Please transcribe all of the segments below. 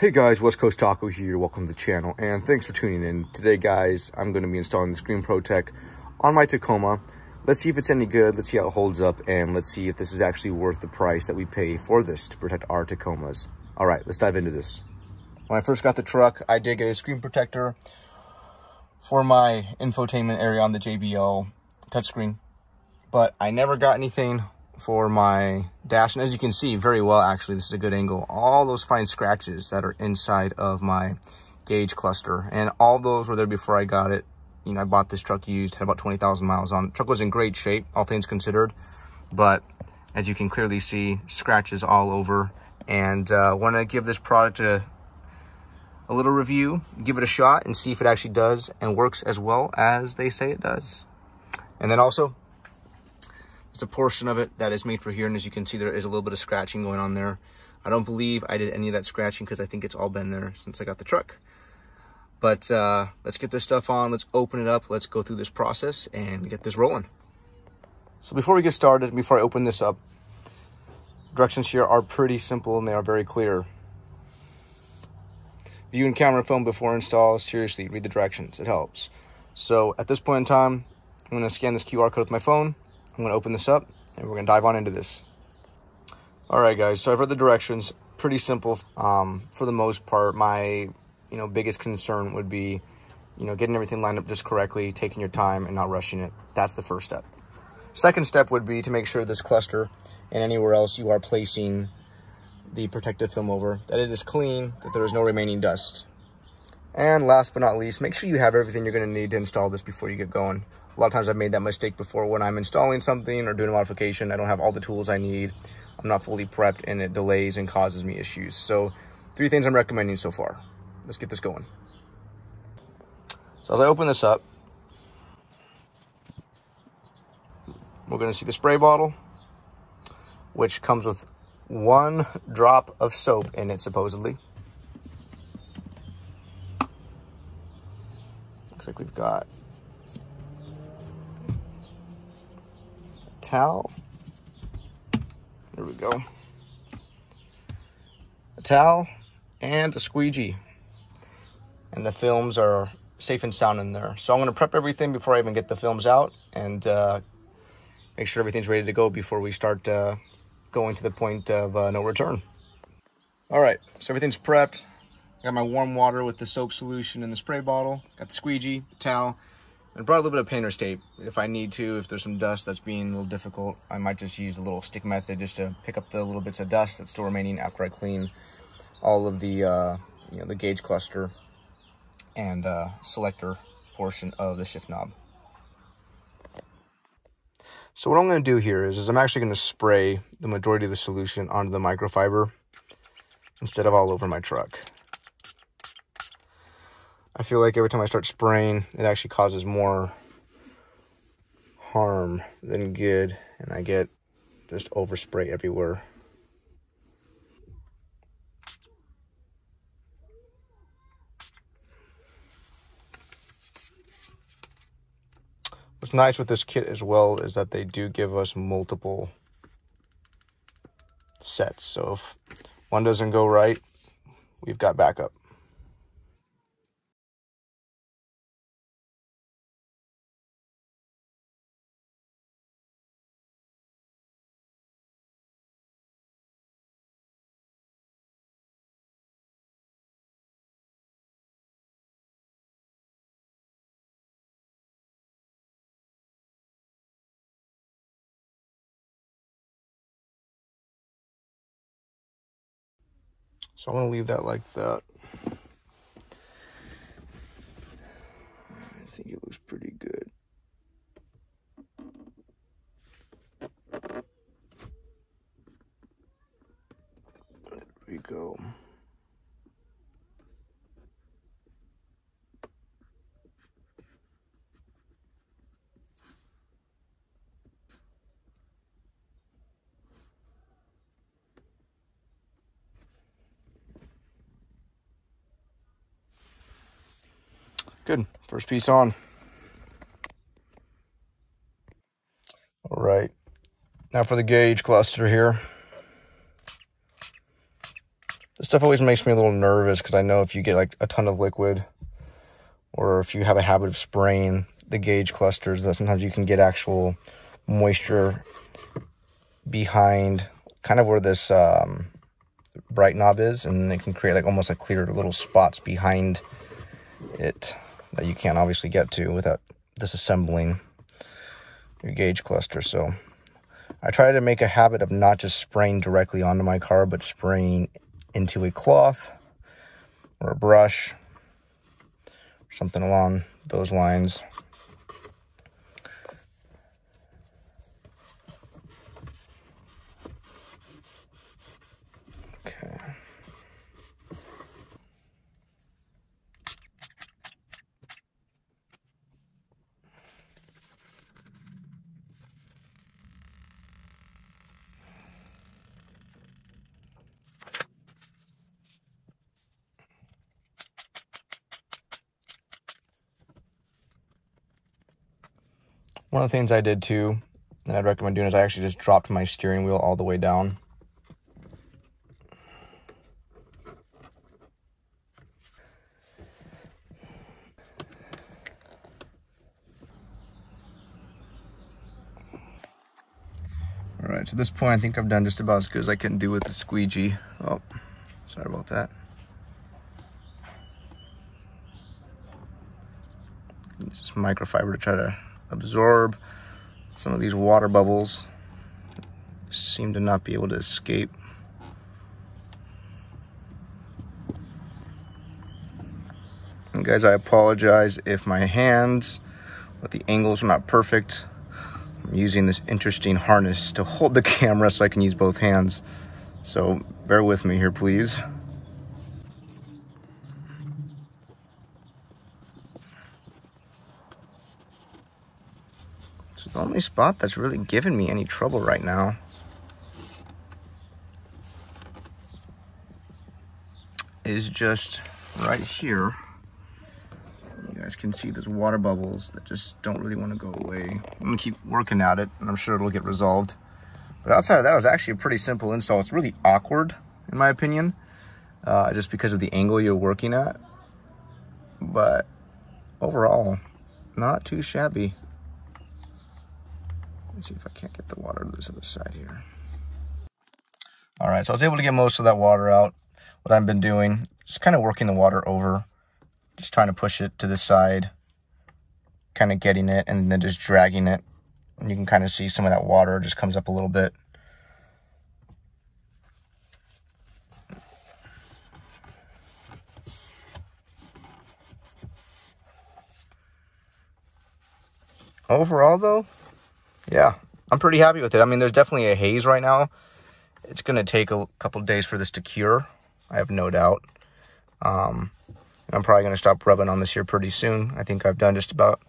Hey guys, West Coast Taco here. Welcome to the channel and thanks for tuning in. Today guys, I'm going to be installing the Screenprotech on my Tacoma. Let's see if it's any good, let's see how it holds up, and let's see if this is actually worth the price that we pay for this to protect our Tacomas. Alright, let's dive into this. When I first got the truck, I did get a screen protector for my infotainment area on the JBL touchscreen, but I never got anything for my dash. And as you can see very well, actually, this is a good angle, all those fine scratches that are inside of my gauge cluster, and all those were there before I got it. You know, I bought this truck used, had about 20,000 miles on it. The truck was in great shape, all things considered, but as you can clearly see, scratches all over. And want to give this product a little review, give it a shot, and see if it actually does and works as well as they say it does. And then also, it's a portion of it that is made for here, and as you can see, there is a little bit of scratching going on there. I don't believe I did any of that scratching because I think it's all been there since I got the truck. But let's get this stuff on, let's open it up, let's go through this process and get this rolling. So before we get started, before I open this up, directions here are pretty simple and they are very clear. View and camera film before install, seriously, read the directions, it helps. So at this point in time, I'm going to scan this QR code with my phone. I'm going to open this up and we're going to dive on into this. All right, guys, so I've read the directions. Pretty simple. For the most part, my biggest concern would be, getting everything lined up just correctly, taking your time and not rushing it. That's the first step. Second step would be to make sure this cluster and anywhere else you are placing the protective film over, that it is clean, that there is no remaining dust. And last but not least, make sure you have everything you're going to need to install this before you get going. A lot of times I've made that mistake before when I'm installing something or doing a modification. I don't have all the tools I need. I'm not fully prepped and it delays and causes me issues. So 3 things I'm recommending so far. Let's get this going. So as I open this up, we're going to see the spray bottle, which comes with 1 drop of soap in it, supposedly. Looks like we've got a towel. There we go. A towel and a squeegee. And the films are safe and sound in there. So I'm going to prep everything before I even get the films out and make sure everything's ready to go before we start going to the point of no return. All right, so everything's prepped. I got my warm water with the soap solution in the spray bottle. Got the squeegee, the towel, and brought a little bit of painter's tape. If I need to, if there's some dust that's being a little difficult, I might just use a little stick method just to pick up the little bits of dust that's still remaining after I clean all of the the gauge cluster and selector portion of the shift knob. So what I'm going to do here is I'm actually going to spray the majority of the solution onto the microfiber instead of all over my truck. I feel like every time I start spraying, it actually causes more harm than good, and I get just overspray everywhere. What's nice with this kit as well is that they do give us multiple sets. So if one doesn't go right, we've got backup. So I'm going to leave that like that. I think it looks pretty good. There we go. Good. First piece on. All right. Now for the gauge cluster here. This stuff always makes me a little nervous because I know if you get like a ton of liquid, or if you have a habit of spraying the gauge clusters, that sometimes you can get actual moisture behind kind of where this bright knob is, and it can create like almost like clear little spots behind it that you can't obviously get to without disassembling your gauge cluster. So I try to make a habit of not just spraying directly onto my car, but spraying into a cloth or a brush, something along those lines. Okay. One of the things I did too, and I'd recommend doing, is I actually just dropped my steering wheel all the way down. All right, so at this point, I think I've done just about as good as I can do with the squeegee. Oh, sorry about that. Use this microfiber to try to absorb some of these water bubbles. Seem to not be able to escape. And guys, I apologize if my hands or the angles are not perfect. I'm using this interesting harness to hold the camera so I can use both hands. So bear with me here, please. So the only spot that's really giving me any trouble right now is just right here. You guys can see those water bubbles that just don't really want to go away. I'm gonna keep working at it, and I'm sure it'll get resolved. But outside of that, it was actually a pretty simple install. It's really awkward, in my opinion, just because of the angle you're working at. But overall, not too shabby. Let's see if I can't get the water to this other side here. All right, so I was able to get most of that water out. What I've been doing, just kind of working the water over, just trying to push it to the side, kind of getting it, and then just dragging it. And you can kind of see some of that water just comes up a little bit. Overall though, yeah, I'm pretty happy with it. I mean, there's definitely a haze right now. It's going to take a couple of days for this to cure, I have no doubt. I'm probably going to stop rubbing on this here pretty soon. I think I've done just about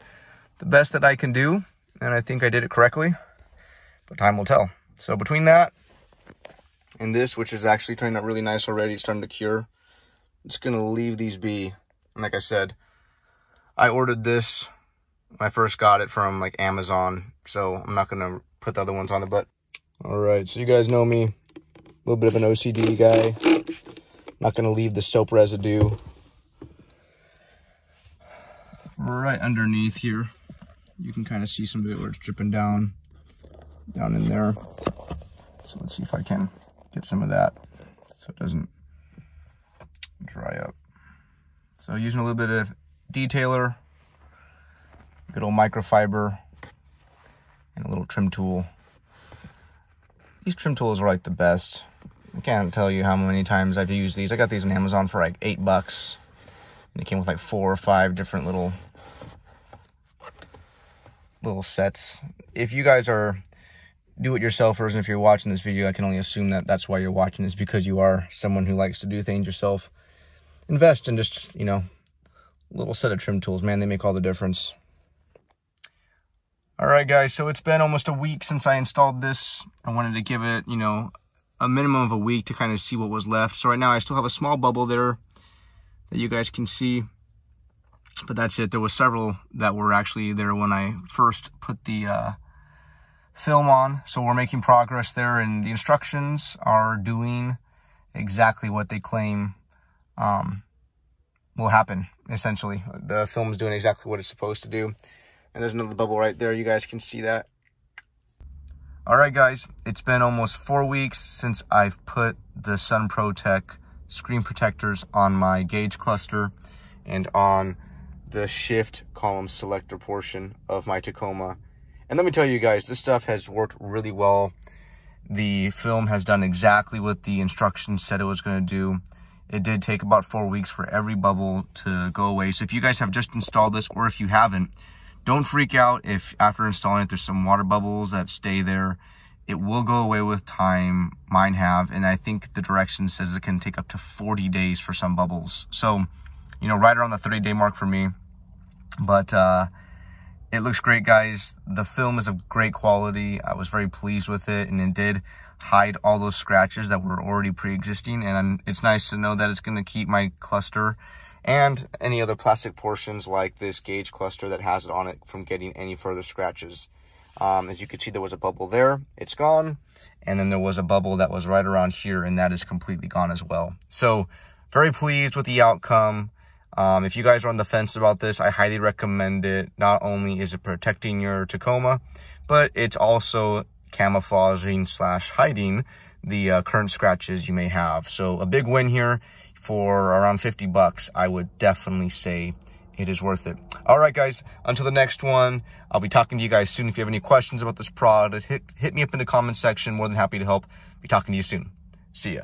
the best that I can do, and I think I did it correctly, but time will tell. So between that and this, which is actually turning out really nice already, it's starting to cure, I'm just going to leave these be. And like I said, I ordered this when I first got it from like Amazon, so I'm not going to put the other ones on it. But all right, so you guys know me, a little bit of an OCD guy. Not going to leave the soap residue right underneath here. You can kind of see some of it where it's dripping down in there. So let's see if I can get some of that so it doesn't dry up. So using a little bit of detailer, good old microfiber, and a little trim tool. These trim tools are like the best. I can't tell you how many times I've used these. I got these on Amazon for like $8. And it came with like 4 or 5 different little sets. If you guys are do-it-yourselfers, and if you're watching this video, I can only assume that that's why you're watching this, because you are someone who likes to do things yourself. Invest in just, you know, a little set of trim tools. Man, they make all the difference. All right, guys, so it's been almost a week since I installed this. I wanted to give it, you know, a minimum of a week to kind of see what was left. So right now I still have a small bubble there that you guys can see, but that's it. There was several that were actually there when I first put the film on. So we're making progress there, and the instructions are doing exactly what they claim will happen, essentially. The film's doing exactly what it's supposed to do. And there's another bubble right there. You guys can see that. All right, guys. It's been almost 4 weeks since I've put the Screenprotech screen protectors on my gauge cluster and on the shift column selector portion of my Tacoma. And let me tell you guys, this stuff has worked really well. The film has done exactly what the instructions said it was going to do. It did take about 4 weeks for every bubble to go away. So if you guys have just installed this, or if you haven't, don't freak out if after installing it, there's some water bubbles that stay there. It will go away with time. Mine have, and I think the direction says it can take up to 40 days for some bubbles. So, you know, right around the 30-day mark for me. But it looks great, guys. The film is of great quality. I was very pleased with it, and it did hide all those scratches that were already pre-existing. And it's nice to know that it's going to keep my cluster and any other plastic portions like this gauge cluster that has it on it from getting any further scratches. As you can see, there was a bubble there. It's gone. And then there was a bubble that was right around here, and that is completely gone as well. So very pleased with the outcome. If you guys are on the fence about this, I highly recommend it. Not only is it protecting your Tacoma, but it's also camouflaging / hiding the current scratches you may have. So a big win here. For around 50 bucks, I would definitely say it is worth it. All right, guys, until the next one, I'll be talking to you guys soon. If you have any questions about this product, hit me up in the comments section. More than happy to help. Be talking to you soon. See ya.